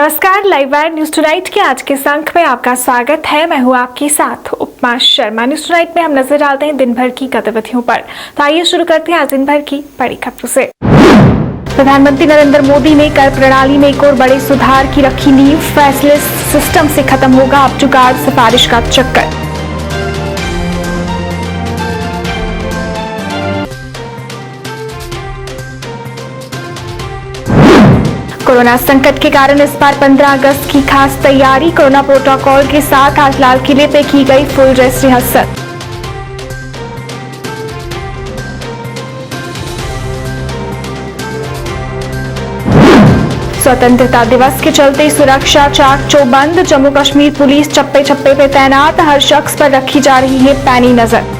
नमस्कार, live wire news tonight के आज के अंक में आपका स्वागत है। मैं हूं आपके साथ उपमा शर्मा। न्यूज टुनाइट में हम नजर डालते हैं दिन भर की गतिविधियों पर। तो आइए शुरू करते हैं आज दिन भर की बड़ी खबरों से। प्रधानमंत्री नरेंद्र मोदी ने कर प्रणाली में एक और बड़े सुधार की रखी नींव। फैसले सिस्टम से खत्म होगा अब जुगाड़ सिफारिश का चक्कर। कोरोना संकट के कारण इस बार 15 अगस्त की खास तैयारी। कोरोना प्रोटोकॉल के साथ आज लाल किले पे की गई फुल ड्रेस रिहर्सल। स्वतंत्रता दिवस के चलते सुरक्षा चाक चौबंद। जम्मू कश्मीर पुलिस चप्पे चप्पे पे तैनात। हर शख्स पर रखी जा रही है पैनी नजर।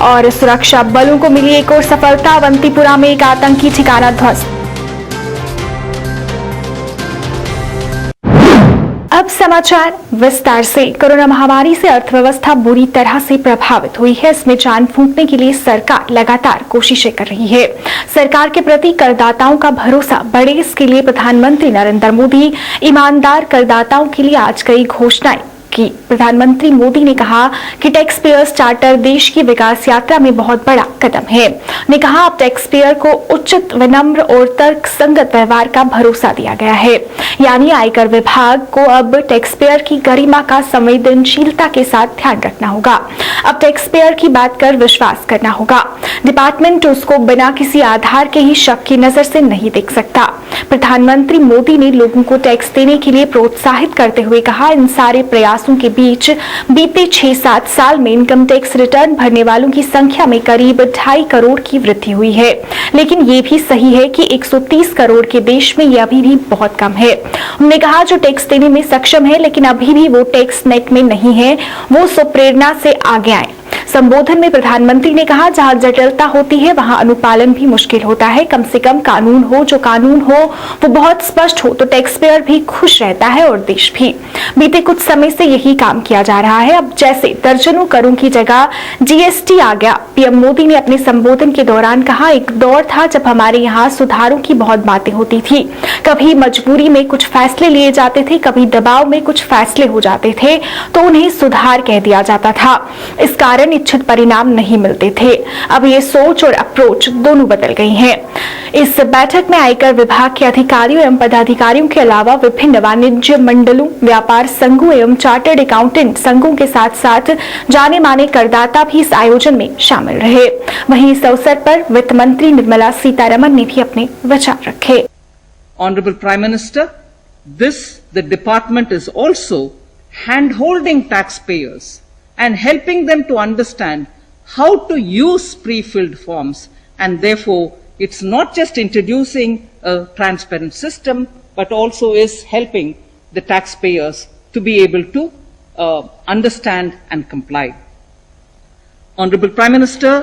और सुरक्षा बलों को मिली एक और सफलता। अवंतीपुरा में एक आतंकी ठिकाना ध्वस्त। अब समाचार विस्तार से। कोरोना महामारी से अर्थव्यवस्था बुरी तरह से प्रभावित हुई है। इसमें जान फूंकने के लिए सरकार लगातार कोशिशें कर रही है। सरकार के प्रति करदाताओं का भरोसा बढ़े, इसके लिए प्रधानमंत्री नरेंद्र मोदी ईमानदार करदाताओं के लिए आज कई घोषणाएं की। प्रधानमंत्री मोदी ने कहा कि टैक्स पेयर्स चार्टर देश की विकास यात्रा में बहुत बड़ा कदम है। ने कहा अब टैक्स पेयर को उचित, विनम्र और तर्क संगत व्यवहार का भरोसा दिया गया है। यानी आयकर विभाग को अब टैक्स पेयर की गरिमा का संवेदनशीलता के साथ ध्यान रखना होगा। अब टैक्स पेयर की बात कर विश्वास करना होगा। डिपार्टमेंट उसको बिना किसी आधार के ही शक की नजर से नहीं देख सकता। प्रधानमंत्री मोदी ने लोगों को टैक्स देने के लिए प्रोत्साहित करते हुए कहा, इन सारे प्रयासों के बीच बीते 6-7 साल में इनकम टैक्स रिटर्न भरने वालों की संख्या में करीब 2.5 करोड़ की वृद्धि हुई है। लेकिन ये भी सही है कि 130 करोड़ के देश में ये अभी भी बहुत कम है। उन्होंने कहा जो टैक्स देने में सक्षम है लेकिन अभी भी वो टैक्स नेट में नहीं है, वो स्वप्रेरणा से आगे आए। संबोधन में प्रधानमंत्री ने कहा जहां जटिलता होती है वहां अनुपालन भी मुश्किल होता है। कम से कम कानून हो, जो कानून हो वो बहुत स्पष्ट हो तो टैक्स पेयर भी खुश रहता है और देश भी। बीते कुछ समय से यही काम किया जा रहा है। अब जैसे दर्जनों करों की जगह जीएसटी आ गया। पीएम मोदी ने अपने संबोधन के दौरान कहा, एक दौर था जब हमारे यहाँ सुधारों की बहुत बातें होती थी। कभी मजबूरी में कुछ फैसले लिए जाते थे, कभी दबाव में कुछ फैसले हो जाते थे तो उन्हें सुधार कह दिया जाता था। इस कारण इच्छित परिणाम नहीं मिलते थे। अब ये सोच और अप्रोच दोनों बदल गई हैं। इस बैठक में आयकर विभाग के अधिकारियों एवं पदाधिकारियों के अलावा विभिन्न वाणिज्य मंडलों, व्यापार संघों एवं चार्टर्ड अकाउंटेंट संघों के साथ साथ जाने माने करदाता भी इस आयोजन में शामिल रहे। वहीं इस अवसर पर वित्त मंत्री निर्मला सीतारमण ने भी अपने विचार रखे। Honorable Prime Minister, the department is also hand-holding taxpayers and helping them to understand how to use pre-filled forms, and therefore it's not just introducing a transparent system but also is helping the taxpayers to be able to understand and comply. Honorable Prime Minister,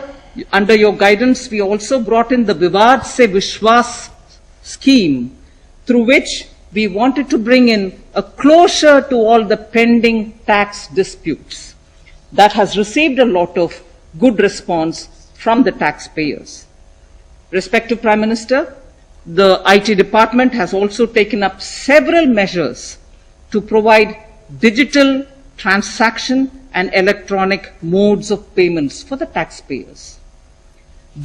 under your guidance we also brought in the Vivad se Vishwas scheme, through which we wanted to bring in a closure to all the pending tax disputes. That has received a lot of good response from the taxpayers. Respective Prime Minister, the IT department has also taken up several measures to provide digital transaction and electronic modes of payments for the taxpayers.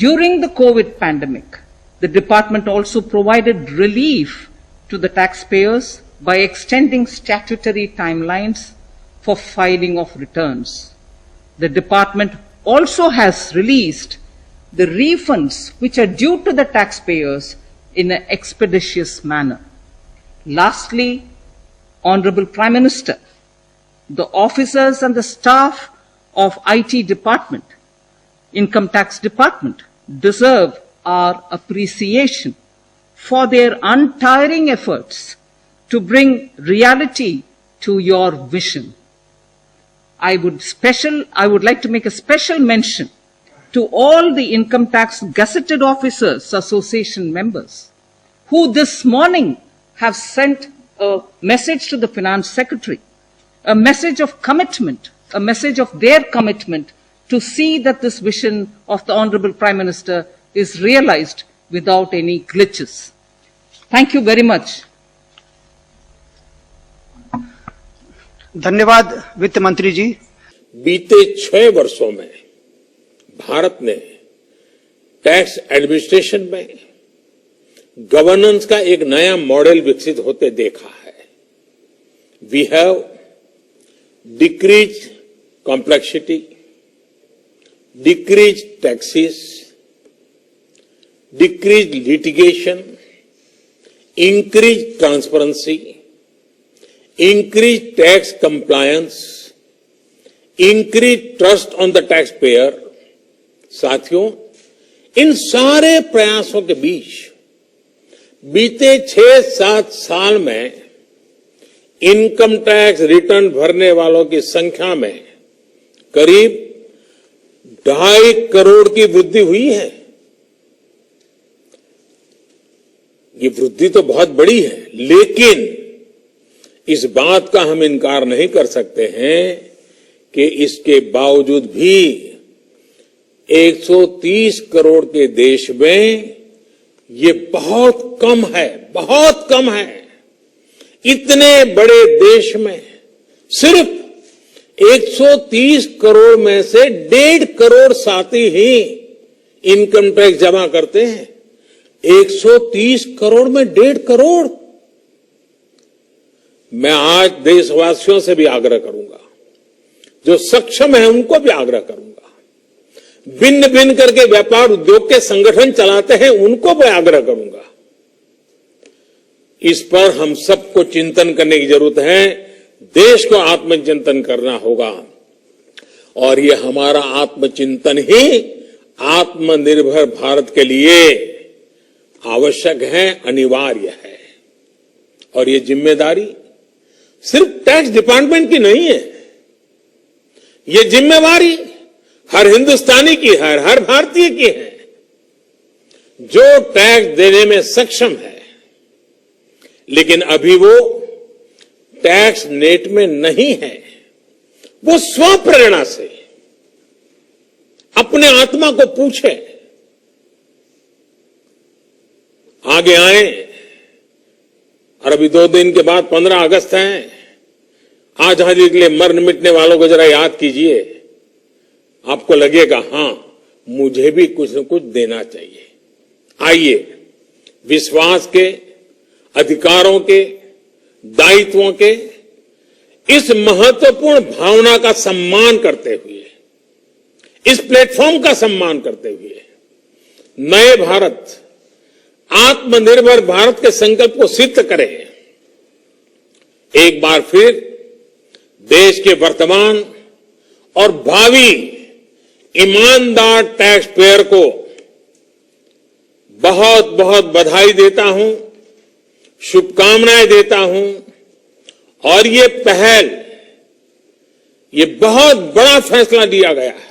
During the COVID pandemic, the department also provided relief to the taxpayers by extending statutory timelines for filing of returns. The department also has released the refunds which are due to the taxpayers in an expeditious manner. Lastly, Honorable Prime Minister, the officers and the staff of IT department, Income Tax Department, deserve our appreciation for their untiring efforts to bring reality to your vision. I would like to make a special mention to all the Income Tax Gazetted Officers Association members who this morning have sent a message to the Finance Secretary, a message of commitment, a message of their commitment to see that this vision of the Honorable Prime Minister is realized without any glitches. Thank you very much. धन्यवाद वित्त मंत्री जी। बीते 6 वर्षों में भारत ने tax administration में governance का एक नया मॉडल विकसित होते देखा है। We have decrease complexity, decrease taxes, decrease litigation, increase transparency, increase tax compliance, increase trust on the taxpayer। साथियों, इन सारे प्रयासों के बीच बीते 6-7 साल में इनकम टैक्स रिटर्न भरने वालों की संख्या में करीब 2.5 करोड़ की वृद्धि हुई है। ये वृद्धि तो बहुत बड़ी है, लेकिन इस बात का हम इनकार नहीं कर सकते हैं कि इसके बावजूद भी 130 करोड़ के देश में ये बहुत कम है, बहुत कम है। इतने बड़े देश में सिर्फ 130 करोड़ में से 1.5 करोड़ साथी ही इनकम टैक्स जमा करते हैं। 130 करोड़ में 1.5 करोड़। मैं आज देशवासियों से भी आग्रह करूंगा, जो सक्षम है उनको भी आग्रह करूंगा, भिन्न भिन्न करके व्यापार उद्योग के संगठन चलाते हैं उनको भी आग्रह करूंगा। इस पर हम सबको चिंतन करने की जरूरत है, देश को आत्मचिंतन करना होगा और ये हमारा आत्मचिंतन ही आत्मनिर्भर भारत के लिए आवश्यक है, अनिवार्य है। और ये जिम्मेदारी सिर्फ टैक्स डिपार्टमेंट की नहीं है, ये जिम्मेवारी हर हिंदुस्तानी की है, हर भारतीय की है जो टैक्स देने में सक्षम है, लेकिन अभी वो टैक्स नेट में नहीं है। वो स्वप्रेरणा से अपने आत्मा को पूछे, आगे आए। और अभी 2 दिन के बाद 15 अगस्त है। आजादी के लिए मरने मिटने वालों को जरा याद कीजिए, आपको लगेगा हां मुझे भी कुछ न कुछ देना चाहिए। आइए विश्वास के, अधिकारों के, दायित्वों के इस महत्वपूर्ण भावना का सम्मान करते हुए, इस प्लेटफॉर्म का सम्मान करते हुए नए भारत, आत्मनिर्भर भारत के संकल्प को सिद्ध करें। एक बार फिर देश के वर्तमान और भावी ईमानदार टैक्स पेयर को बहुत बहुत बधाई देता हूं, शुभकामनाएं देता हूं। और ये पहल, ये बहुत बड़ा फैसला लिया गया है।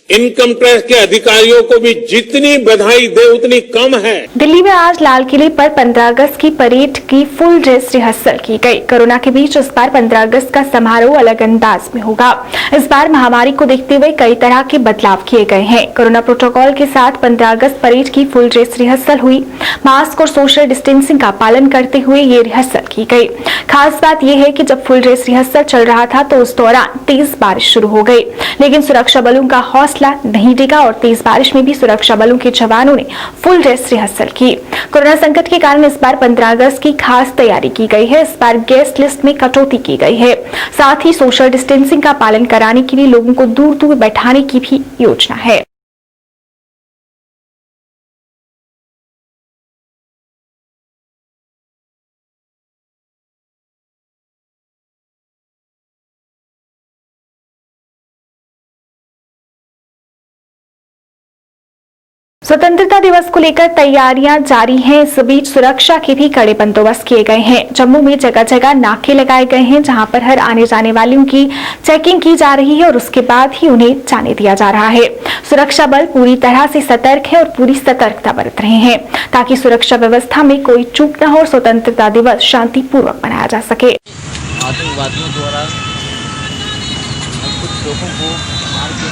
इनकम टैक्स के अधिकारियों को भी जितनी बधाई दे उतनी कम है। दिल्ली में आज लाल किले पर 15 अगस्त की परेड की फुल ड्रेस रिहर्सल की गई। कोरोना के बीच इस बार 15 अगस्त का समारोह अलग अंदाज में होगा। इस बार महामारी को देखते हुए कई तरह के बदलाव किए गए हैं। कोरोना प्रोटोकॉल के साथ 15 अगस्त परेड की फुल ड्रेस रिहर्सल हुई। मास्क और सोशल डिस्टेंसिंग का पालन करते हुए ये रिहर्सल की गई। खास बात यह है कि जब फुल ड्रेस रिहर्सल चल रहा था तो उस दौरान तेज बारिश शुरू हो गई, लेकिन सुरक्षा बलों का हौसला नहीं डिगा और तेज बारिश में भी सुरक्षा बलों के जवानों ने फुल ड्रेस रिहर्सल की। कोरोना संकट के कारण इस बार 15 अगस्त की खास तैयारी की गई है। इस बार गेस्ट लिस्ट में कटौती की गई है। साथ ही सोशल डिस्टेंसिंग का पालन कराने के लिए लोगों को दूर दूर बैठाने की भी योजना है। स्वतंत्रता दिवस को लेकर तैयारियां जारी हैं। इस बीच सुरक्षा के भी कड़े बंदोबस्त किए गए हैं। जम्मू में जगह जगह नाके लगाए गए हैं, जहां पर हर आने जाने वालों की चेकिंग की जा रही है और उसके बाद ही उन्हें जाने दिया जा रहा है। सुरक्षा बल पूरी तरह से सतर्क है और पूरी सतर्कता बरत रहे हैं ताकि सुरक्षा व्यवस्था में कोई चूक न हो और स्वतंत्रता दिवस शांतिपूर्वक मनाया जा सके। आतंकवादियों द्वारा कुछ लोगों को मार के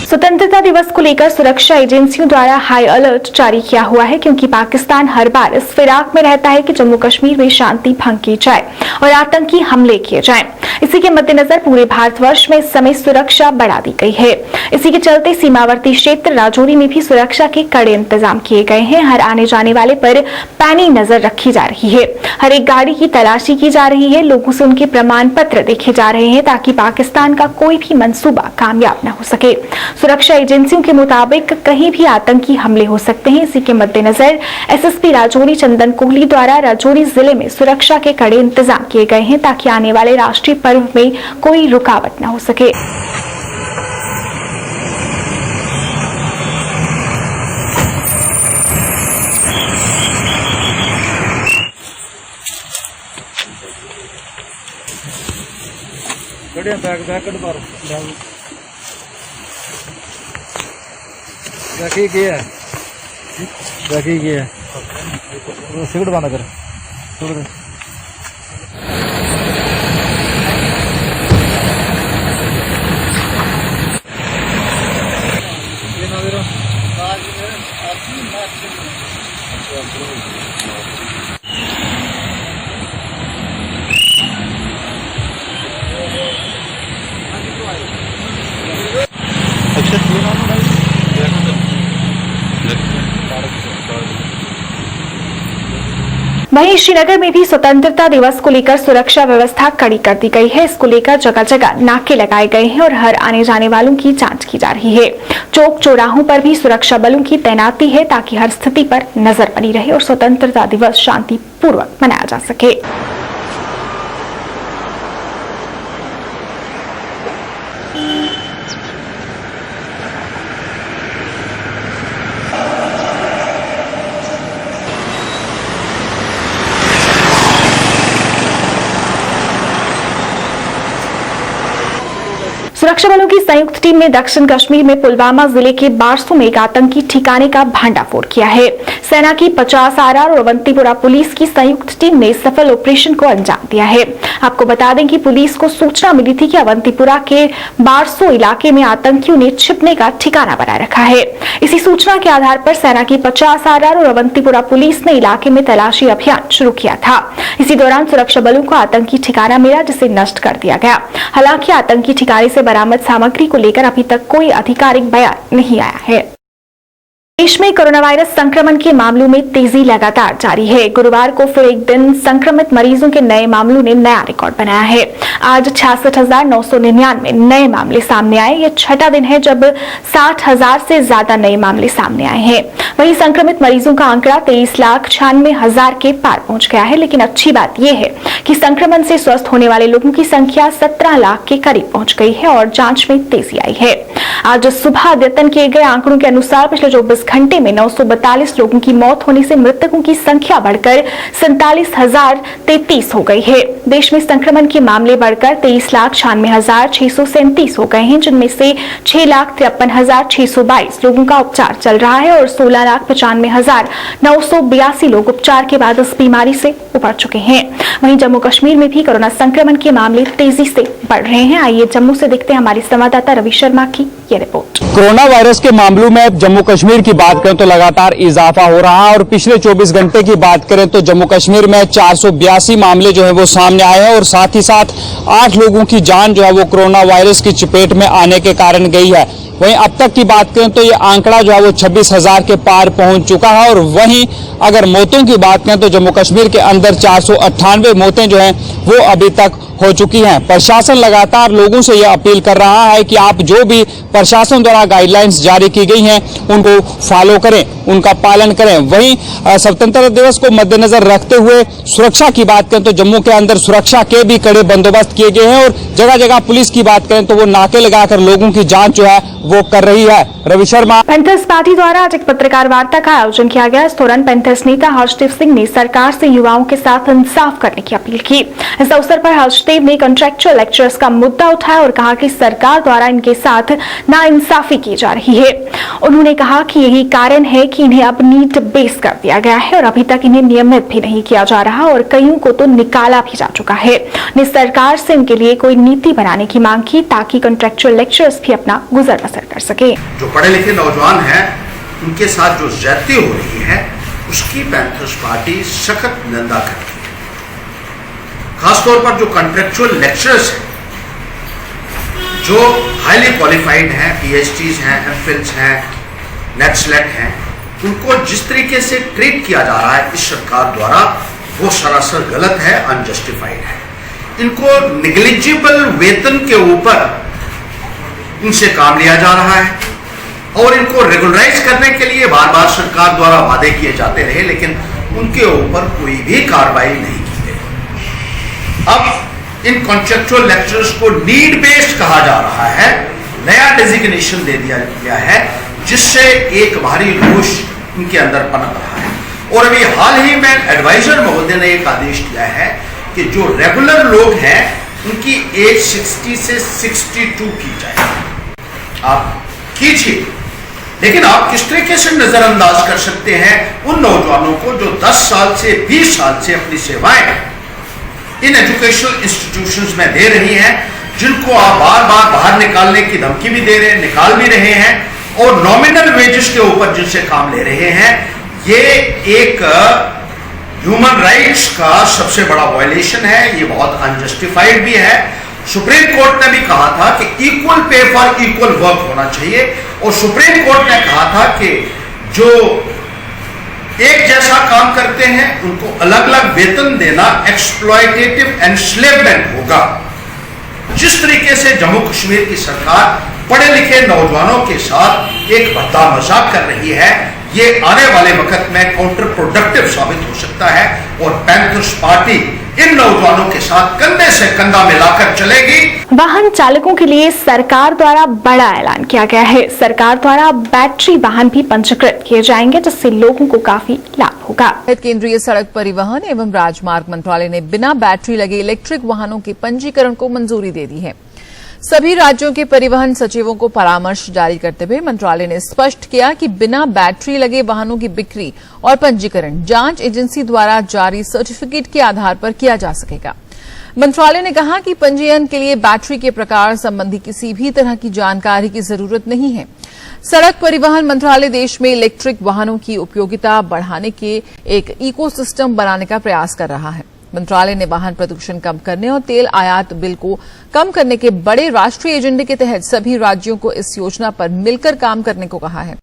स्वतंत्रता दिवस को लेकर सुरक्षा एजेंसियों द्वारा हाई अलर्ट जारी किया हुआ है, क्योंकि पाकिस्तान हर बार इस फिराक में रहता है कि जम्मू कश्मीर में शांति भंग की जाए और आतंकी हमले किए जाएं। इसी के मद्देनजर पूरे भारतवर्ष में इस समय सुरक्षा बढ़ा दी गई है। इसी के चलते सीमावर्ती क्षेत्र राजौरी में भी सुरक्षा के कड़े इंतजाम किए गए हैं। हर आने जाने वाले पर पैनी नजर रखी जा रही है। हर एक गाड़ी की तलाशी की जा रही है। लोगों से उनके प्रमाण पत्र देखे जा रहे हैं ताकि पाकिस्तान का कोई भी मंसूबा कामयाब न हो सके। सुरक्षा एजेंसियों के मुताबिक कहीं भी आतंकी हमले हो सकते हैं। इसी के मद्देनजर एसएसपी राजौरी चंदन कोहली द्वारा राजौरी जिले में सुरक्षा के कड़े इंतजाम किए गए हैं ताकि आने वाले राष्ट्रीय पर्व में कोई रुकावट न हो सके। सिगरेट बंद कर। वहीं श्रीनगर में भी स्वतंत्रता दिवस को लेकर सुरक्षा व्यवस्था कड़ी कर दी गई है। इसको लेकर जगह जगह नाके लगाए गए हैं और हर आने जाने वालों की जांच की जा रही है। चौक चौराहों पर भी सुरक्षा बलों की तैनाती है ताकि हर स्थिति पर नजर बनी रहे और स्वतंत्रता दिवस शांतिपूर्वक मनाया जा सके। सुरक्षा बलों की संयुक्त टीम ने दक्षिण कश्मीर में पुलवामा जिले के बारसू में एक आतंकी ठिकाने का भांडाफोड़ किया है। सेना की 50 आरआर और अवंतीपुरा पुलिस की संयुक्त टीम ने सफल ऑपरेशन को अंजाम दिया है। आपको बता दें कि पुलिस को सूचना मिली थी कि अवंतीपुरा के बारसू इलाके में आतंकियों ने छिपने का ठिकाना बना रखा है। इसी सूचना के आधार पर सेना की 50 आरआर और अवंतीपुरा पुलिस ने इलाके में तलाशी अभियान शुरू किया था। इसी दौरान सुरक्षा बलों को आतंकी ठिकाना मिला, जिसे नष्ट कर दिया गया। हालांकि आतंकी ठिकाने से बरामद सामग्री को लेकर अभी तक कोई आधिकारिक बयान नहीं आया है। देश में कोरोना वायरस संक्रमण के मामलों में तेजी लगातार जारी है। गुरुवार को फिर एक दिन संक्रमित मरीजों के नए मामलों ने नया रिकॉर्ड बनाया है। आज 66,999 नए मामले सामने आए। ये छठा दिन है जब 60,000 से ज्यादा नए मामले सामने आए हैं। वहीं संक्रमित मरीजों का आंकड़ा 23,96,000 के पार पहुंच गया है। लेकिन अच्छी बात यह है कि संक्रमण से स्वस्थ होने वाले लोगों की संख्या 17 लाख के करीब पहुंच गई है और जांच में तेजी आई है। आज सुबह अद्यतन किए गए आंकड़ों के अनुसार पिछले 24 घंटे में 942 लोगों की मौत होने से मृतकों की संख्या बढ़कर 47,033 हो गई है। देश में संक्रमण के मामले बढ़कर 23,96,637 हो गए हैं, जिनमें से 6,53,622 लोगों का उपचार चल रहा है और 16,95,982 लोग उपचार के बाद इस बीमारी से उबर चुके हैं। वहीं जम्मू कश्मीर में भी कोरोना संक्रमण के मामले तेजी से बढ़ रहे हैं। आइए जम्मू से देखते हैं हमारे संवाददाता रवि शर्मा की ये रिपोर्ट। कोरोना वायरस के मामलों में जम्मू कश्मीर की बात करें तो लगातार इजाफा हो रहा है और पिछले 24 घंटे की बात करें तो जम्मू कश्मीर में 482 मामले जो है वो सामने आए हैं और साथ ही साथ 8 लोगों की जान जो है वो कोरोना वायरस की चपेट में आने के कारण गई है। वहीं अब तक की बात करें तो ये आंकड़ा जो है वो 26,000 के पार पहुंच चुका है और वहीं अगर मौतों की बात करें तो जम्मू कश्मीर के अंदर 498 मौतें जो हैं वो अभी तक हो चुकी हैं। प्रशासन लगातार लोगों से यह अपील कर रहा है कि आप जो भी प्रशासन द्वारा गाइडलाइंस जारी की गई हैं उनको फॉलो करें, उनका पालन करें। वहीं स्वतंत्रता दिवस को मद्देनजर रखते हुए सुरक्षा की बात करें तो जम्मू के अंदर सुरक्षा के भी कड़े बंदोबस्त किए गए हैं और जगह जगह पुलिस की बात करें तो वो नाके लगाकर लोगों की जांच जो है वो कर रही है। रवि शर्मा। पैंथर्स पार्टी द्वारा आज एक पत्रकार वार्ता का आयोजन किया गया। इस दौरान पैंथर्स नेता हर्षदेव सिंह ने सरकार से युवाओं के साथ इंसाफ करने की अपील की। इस अवसर पर हर्षदेव सचदेव ने कॉन्ट्रैक्चुअल लेक्चरर्स का मुद्दा उठाया और कहा कि सरकार द्वारा इनके साथ नाइंसाफी की जा रही है। उन्होंने कहा कि यही कारण है कि इन्हें अब नीट बेस कर दिया गया है और अभी तक इन्हें नियमित भी नहीं किया जा रहा और कईयों को तो निकाला भी जा चुका है। ने सरकार से इनके लिए कोई नीति बनाने की मांग की ताकि कॉन्ट्रैक्चुअल लेक्चरर्स भी अपना गुजर बसर कर सके। जो पढ़े लिखे नौजवान हैं उनके साथ जो ज्यादती हो रही है उसकी पैंथर्स पार्टी सख्त निंदा करती है। खासतौर पर जो कॉन्ट्रैक्चुअल लेक्चरर्स हैं, जो हाईली क्वालिफाइड हैं, पीएचडीज हैं, एमफिल्स हैं, नेट स्लेट हैं, उनको जिस तरीके से ट्रीट किया जा रहा है इस सरकार द्वारा वो सरासर गलत है, अनजस्टिफाइड है। इनको निग्लिजिबल वेतन के ऊपर इनसे काम लिया जा रहा है और इनको रेगुलराइज करने के लिए बार बार सरकार द्वारा वादे किए जाते रहे, लेकिन उनके ऊपर कोई भी कार्रवाई नहीं की गई। अब इन कॉन्ट्रैक्चुअल लेक्चरर्स को नीड बेस्ड कहा जा रहा है, नया डेजिग्नेशन दे दिया गया है, जिससे एक भारी रोष उनके अंदर पनप रहा है। और अभी हाल ही में एडवाइजर महोदय ने एक आदेश दिया है कि जो रेगुलर लोग हैं उनकी एज 60 से 62 की जाए। आप कीजिए, लेकिन आप किस तरीके से नजरअंदाज कर सकते हैं उन नौजवानों को जो 10 साल से 20 साल से अपनी सेवाएं इन एजुकेशनल इंस्टीट्यूशंस में दे रही हैं, जिनको आप बार बार बाहर निकालने की धमकी भी दे रहे हैं, निकाल भी रहे हैं और नॉमिनल वेजेस के ऊपर जिनसे काम ले रहे हैं। ये एक ह्यूमन राइट्स का सबसे बड़ा वायलेशन है, ये बहुत अनजस्टिफाइड भी है। सुप्रीम कोर्ट ने भी कहा था कि equal pay for equal work होना चाहिए और सुप्रीम कोर्ट ने कहा था कि जो एक जैसा काम करते हैं उनको अलग अलग वेतन देना एक्सप्लॉयटेटिव एनस्लेवमेंट होगा। जिस तरीके से जम्मू कश्मीर की सरकार पढ़े लिखे नौजवानों के साथ एक भद्दा मजाक कर रही है, ये आने वाले वक्त में काउंटर प्रोडक्टिव साबित हो सकता है और पैंथर्स पार्टी इन नौजवानों के साथ कंधे से कंधा मिलाकर चलेगी। वाहन चालकों के लिए सरकार द्वारा बड़ा ऐलान किया गया है। सरकार द्वारा बैटरी वाहन भी पंजीकृत किए जाएंगे, जिससे लोगों को काफी लाभ होगा। केंद्रीय सड़क परिवहन एवं राजमार्ग मंत्रालय ने बिना बैटरी लगे इलेक्ट्रिक वाहनों के पंजीकरण को मंजूरी दे दी है। सभी राज्यों के परिवहन सचिवों को परामर्श जारी करते हुए मंत्रालय ने स्पष्ट किया कि बिना बैटरी लगे वाहनों की बिक्री और पंजीकरण जांच एजेंसी द्वारा जारी सर्टिफिकेट के आधार पर किया जा सकेगा। मंत्रालय ने कहा कि पंजीयन के लिए बैटरी के प्रकार संबंधी किसी भी तरह की जानकारी की जरूरत नहीं है। सड़क परिवहन मंत्रालय देश में इलेक्ट्रिक वाहनों की उपयोगिता बढ़ाने के एक इकोसिस्टम बनाने का प्रयास कर रहा है। मंत्रालय ने वाहन प्रदूषण कम करने और तेल आयात बिल को कम करने के बड़े राष्ट्रीय एजेंडे के तहत सभी राज्यों को इस योजना पर मिलकर काम करने को कहा है।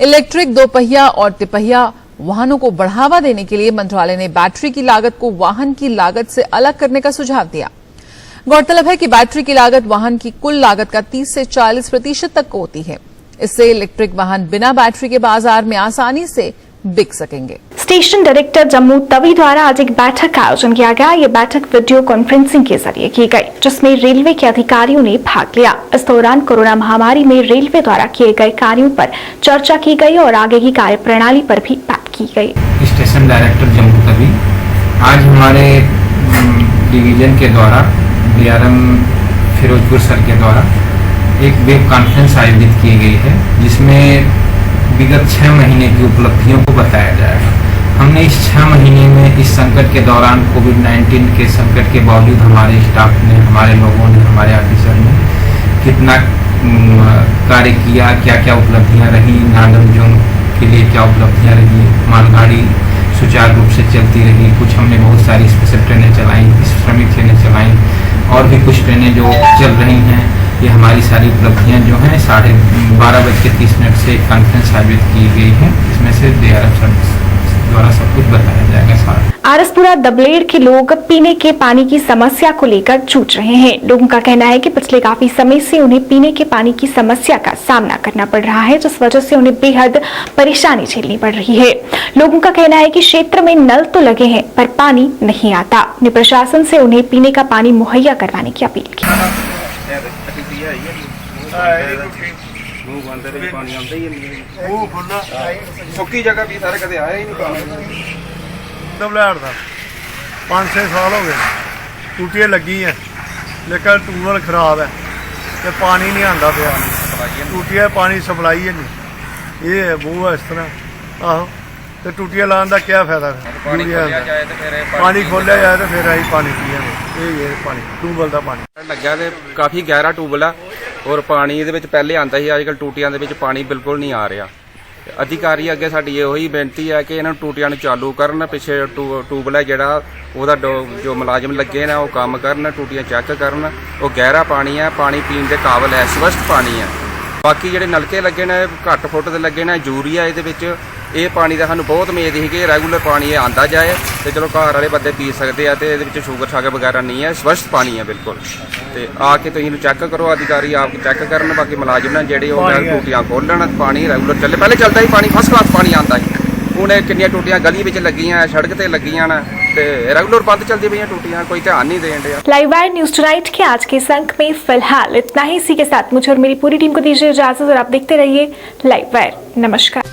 इलेक्ट्रिक दोपहिया और तिपहिया वाहनों को बढ़ावा देने के लिए मंत्रालय ने बैटरी की लागत को वाहन की लागत से अलग करने का सुझाव दिया। गौरतलब है कि बैटरी की लागत वाहन की कुल लागत का 30 से 40% तक होती है। इससे इलेक्ट्रिक वाहन बिना बैटरी के बाजार में आसानी से बिक सकेंगे। स्टेशन डायरेक्टर जम्मू तवी द्वारा आज एक बैठक का आयोजन किया गया। ये बैठक वीडियो कॉन्फ्रेंसिंग के जरिए की गई, जिसमें रेलवे के अधिकारियों ने भाग लिया। इस दौरान कोरोना महामारी में रेलवे द्वारा किए गए कार्यों पर चर्चा की गई और आगे की कार्य प्रणाली पर भी बात की गई। स्टेशन डायरेक्टर जम्मू तवी आज हमारे डिवीजन के द्वारा DRM फिरोजपुर सर के द्वारा एक वेब कॉन्फ्रेंस आयोजित की गई है, जिसमें विगत 6 महीने की उपलब्धियों को बताया जाएगा। हमने इस 6 महीने में इस संकट के दौरान कोविड-19 के संकट के बावजूद हमारे स्टाफ ने, हमारे लोगों ने, हमारे ऑफिसर ने कितना कार्य किया, क्या क्या उपलब्धियां रही, नागम जोन के लिए क्या उपलब्धियां रही, मालगाड़ी सुचारू रूप से चलती रही, कुछ हमने बहुत सारी स्पेशल ट्रेनें चलाई, श्रमिक ट्रेनें चलाई और भी कुछ ट्रेनें जो चल रही हैं। ये हमारी सारी उपलब्धियां जो हैं 12:30 से एक कॉन्फ्रेंस आयोजित की गई है। इसमें से DRM द्वारा सब कुछ बताया जाएगा सारा। आरसपुरा दबलेड़ के लोग पीने के पानी की समस्या को लेकर जूझ रहे हैं। लोगों का कहना है कि पिछले काफी समय से उन्हें पीने के पानी की समस्या का सामना करना पड़ रहा है, जिस वजह से उन्हें बेहद परेशानी झेलनी पड़ रही है। लोगों का कहना है कि क्षेत्र में नल तो लगे हैं पर पानी नहीं आता। उन्हें प्रशासन से उन्हें पीने का पानी मुहैया करवाने की अपील की। सुक्की जगह भी सारे कदे आए ही नहीं। दबलेड़ था 5-6 साल हो गए टूटियां लगी हैं लेकिन ट्यूबवेल खराब है तो पानी नहीं आंदा पिया टूटियां पानी सप्लाई है नहीं ये है बूह इस तरह आहो तो टूटियां लाने का क्या फायदा पानी खोलिया जाए तो फिर अं पानी पियाँगे ये पानी ट्यूबवेल का पानी ਲੱਗਿਆ ਤੇ ਕਾਫੀ ਗਹਿਰਾ ਟੂਬਲ ਆ ਔਰ ਪਾਣੀ ਇਹਦੇ ਵਿੱਚ ਪਹਿਲੇ ਆਂਦਾ ਸੀ ਅੱਜਕੱਲ ਟੂਟੀਆਂ ਦੇ ਵਿੱਚ ਪਾਣੀ ਬਿਲਕੁਲ ਨਹੀਂ ਆ ਰਿਹਾ ਅਧਿਕਾਰੀ ਅੱਗੇ ਸਾਡੀ ਇਹੀ ਬੇਨਤੀ ਹੈ ਕਿ ਇਹਨਾਂ ਨੂੰ ਟੂਟੀਆਂ ਨੂੰ ਚਾਲੂ ਕਰਨ ਪਿੱਛੇ ਟੂਬਲ ਹੈ ਜਿਹੜਾ ਉਹਦਾ ਜੋ ਮੁਲਾਜ਼ਮ ਲੱਗੇ ਨੇ ਉਹ ਕੰਮ ਕਰਨ ਟੂਟੀਆਂ ਚੈੱਕ ਕਰਨ ਉਹ ਗਹਿਰਾ ਪਾਣੀ ਹੈ ਪਾਣੀ ਪੀਣ ਦੇ ਕਾਬਲ ਹੈ ਸਵਸਥ ਪਾਣੀ ਹੈ ਬਾਕੀ ਜਿਹੜੇ ਨਲਕੇ ਲੱਗੇ ਨੇ ਘੱਟ ਫੁੱਟ ਦੇ ਲੱਗੇ ਨੇ ਯੂਰੀਆ ਇਹਦੇ ਵਿੱਚ ਇਹ ਪਾਣੀ ਦਾ ਸਾਨੂੰ ਬਹੁਤ ਉਮੀਦ ਸੀ ਕਿ ਰੈਗੂਲਰ ਪਾਣੀ ਇਹ ਆਂਦਾ ਜਾਏ ਤੇ ਚਲੋ ਘਰ ਵਾਲੇ ਬੰਦੇ ਪੀ ਸਕਦੇ ਆ ਤੇ ਇਹਦੇ ਵਿੱਚ ਸ਼ੂਗਰ ਸ਼ਾਗਰ ਵਗੈਰਾ ਨਹੀਂ ਹੈ ਸਵਸਥ ਪਾਣੀ ਹੈ ਬਿਲਕੁਲ ਤੇ ਆ ਕੇ ਤੁਸੀਂ ਇਹਨੂੰ ਚੈੱਕ ਕਰੋ ਅਧਿਕਾਰੀ ਆਪ ਚੈੱਕ ਕਰਨ ਬਾਕੀ ਮੁਲਾਜ਼ਮ ਨੇ ਜਿਹੜੇ ਉਹ ਟੂਟੀਆਂ ਖੋਲਣ ਪਾਣੀ ਰੈਗੂਲਰ ਚੱਲੇ ਪਹਿਲੇ ਚੱਲਦਾ ਸੀ ਪਾਣੀ ਫਸਟ ਕਲਾਸ ਪਾਣੀ ਆਂਦਾ ਸੀ ਹੁਣ ਕਿੰਨੀਆਂ ਟੂਟੀਆਂ ਗਲੀ ਵਿੱਚ ਲੱਗੀਆਂ ਸੜਕ ਤੇ ਲੱਗੀਆਂ ਨੇ ਤੇ रेगुलर बंद चलती पई टूटियां कोई ध्यान नहीं दे रहा। लाइव वायर न्यूज टुनाइट के आज के इस अंक में फिलहाल इतना ही। इसी के साथ मुझे और मेरी पूरी टीम को दीजिए इजाजत और आप देखते रहिए लाइव वायर। नमस्कार।